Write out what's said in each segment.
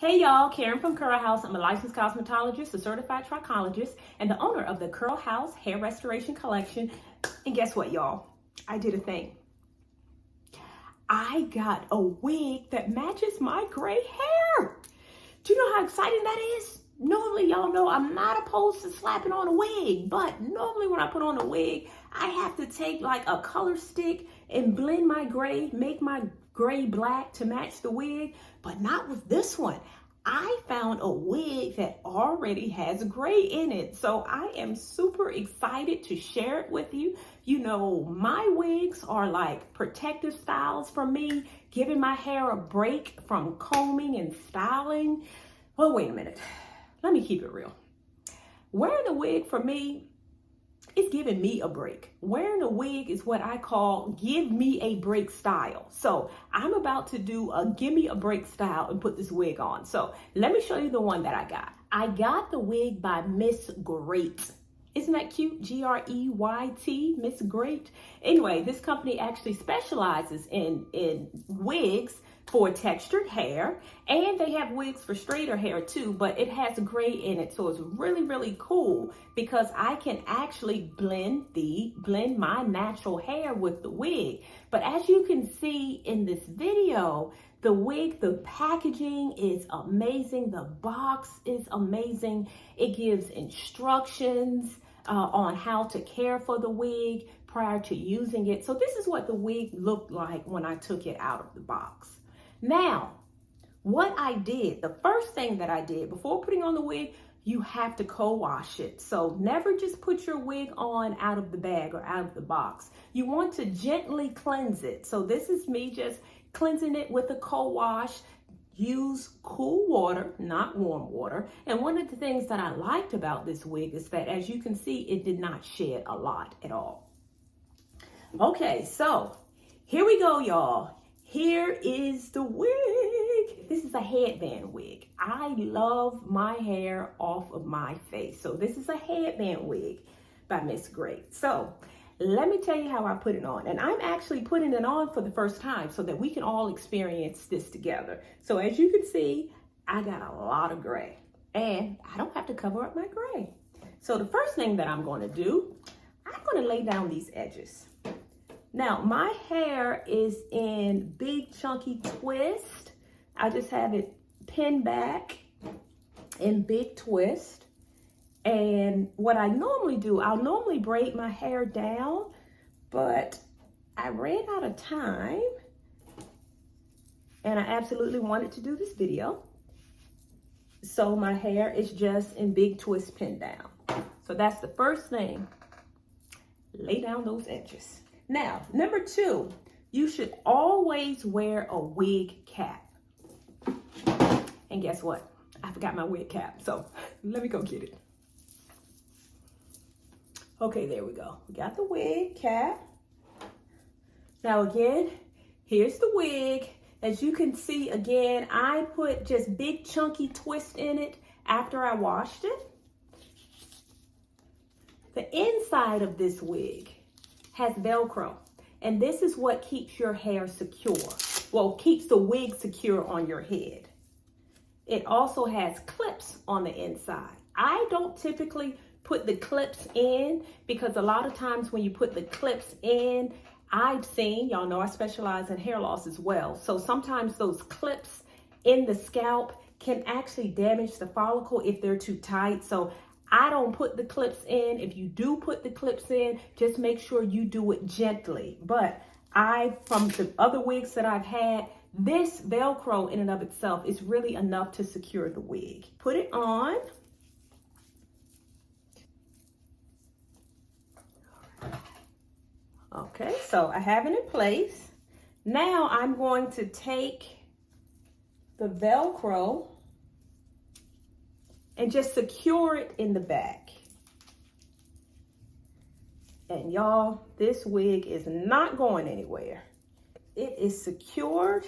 Hey y'all, Karen from Curl House. I'm a licensed cosmetologist, a certified trichologist, and the owner of the Curl House Hair Restoration Collection. And guess what, y'all? I did a thing. I got a wig that matches my gray hair. Do you know how exciting that is? Normally, y'all know I'm not opposed to slapping on a wig, but normally when I put on a wig, I have to take like a color stick and blend my gray, make my gray black to match the wig, but not with this one. I found a wig that already has gray in it. So I am super excited to share it with you. You know, my wigs are like protective styles for me, giving my hair a break from combing and styling. Well, wait a minute. Let me keep it real. Wearing a wig for me is giving me a break. Wearing a wig is what I call give me a break style. So I'm about to do a give me a break style and put this wig on. So let me show you the one that I got. I got the wig by Miss Great. Isn't that cute? G-R-E-Y-T, Miss Great. Anyway, this company actually specializes in wigs for textured hair, and they have wigs for straighter hair too, but it has gray in it, so it's really, really cool because I can actually blend my natural hair with the wig. But as you can see in this video, the wig, the packaging is amazing. The box is amazing. It gives instructions on how to care for the wig prior to using it. So this is what the wig looked like when I took it out of the box. Now, what I did, the first thing that I did before putting on the wig, you have to co-wash it. So never just put your wig on out of the bag or out of the box. You want to gently cleanse it. So this is me just cleansing it with a co-wash. Use cool water, not warm water. And one of the things that I liked about this wig is that, as you can see, it did not shed a lot at all. Okay, so here we go, y'all. Here is the wig. This is a headband wig. I love my hair off of my face. So this is a headband wig by Miss Great. So let me tell you how I put it on. And I'm actually putting it on for the first time so that we can all experience this together. So as you can see, I got a lot of gray and I don't have to cover up my gray. So the first thing that I'm going to do, I'm going to lay down these edges. Now, my hair is in big chunky twist. I just have it pinned back in big twist. And what I normally do, I'll normally braid my hair down, but I ran out of time and I absolutely wanted to do this video. So my hair is just in big twist pinned down. So that's the first thing. Lay down those edges. Now, number 2, you should always wear a wig cap. And guess what? I forgot my wig cap, so let me go get it. Okay, there we go. We got the wig cap. Now again, here's the wig. As you can see, again, I put just big chunky twist in it after I washed it. The inside of this wig has Velcro, and this is what keeps your hair secure. Well, keeps the wig secure on your head. It also has clips on the inside. I don't typically put the clips in because a lot of times when you put the clips in, I've seen, y'all know I specialize in hair loss as well. So sometimes those clips in the scalp can actually damage the follicle if they're too tight. So I don't put the clips in. If you do put the clips in, just make sure you do it gently. But from the other wigs that I've had, this Velcro in and of itself is really enough to secure the wig. Put it on. Okay, so I have it in place. Now I'm going to take the Velcro and just secure it in the back. And y'all, this wig is not going anywhere. It is secured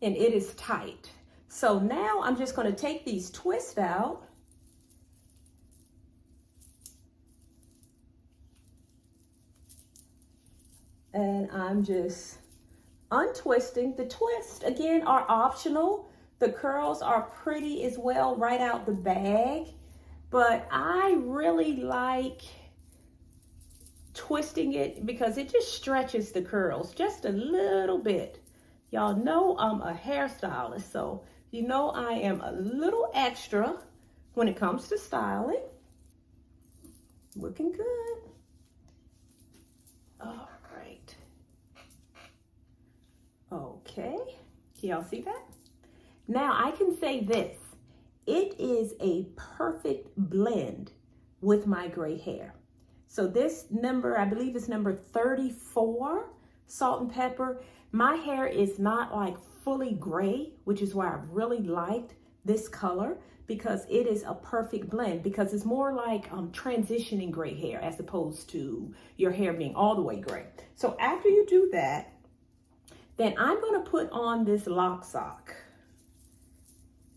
and it is tight. So now I'm just going to take these twists out. And I'm just untwisting. The twists, again, are optional. The curls are pretty as well right out the bag, but I really like twisting it because it just stretches the curls just a little bit. Y'all know I'm a hairstylist, so you know I am a little extra when it comes to styling. Looking good. All right. Okay, y'all see that? Now I can say this, it is a perfect blend with my gray hair. So this number, I believe is number 34, salt and pepper. My hair is not like fully gray, which is why I really liked this color, because it is a perfect blend, because it's more like transitioning gray hair as opposed to your hair being all the way gray. So after you do that, then I'm gonna put on this lock sock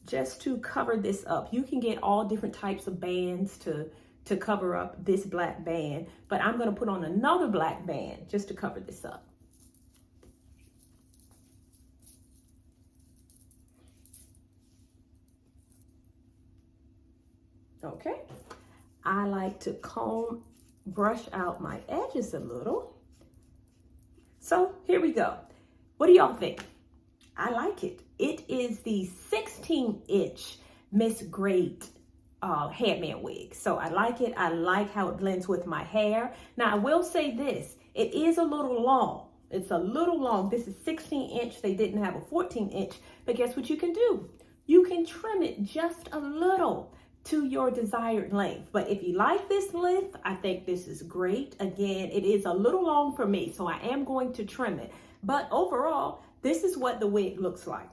just to cover this up. You can get all different types of bands to cover up this black band, but I'm gonna put on another black band just to cover this up. Okay, I like to brush out my edges a little. So here we go. What do y'all think? I like it. It is the 16-inch Miss Great headband wig. So I like it. I like how it blends with my hair. Now I will say this, it is a little long. It's a little long. This is 16-inch. They didn't have a 14-inch, but guess what you can do? You can trim it just a little to your desired length. But if you like this length, I think this is great. Again, it is a little long for me, so I am going to trim it. But overall, this is what the wig looks like.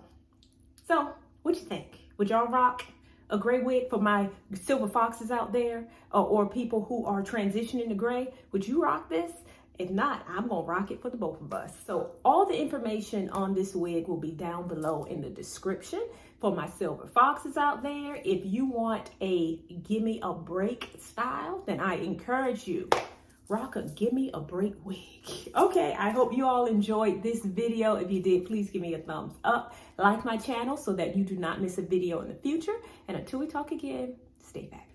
So, what you think? Would y'all rock a gray wig for my silver foxes out there, or people who are transitioning to gray? Would you rock this? If not, I'm gonna rock it for the both of us. So all the information on this wig will be down below in the description for my silver foxes out there. If you want a gimme a break style, then I encourage you, rock a gimme a break wig. Okay, I hope you all enjoyed this video. If you did, please give me a thumbs up. Like my channel so that you do not miss a video in the future. And until we talk again, stay back.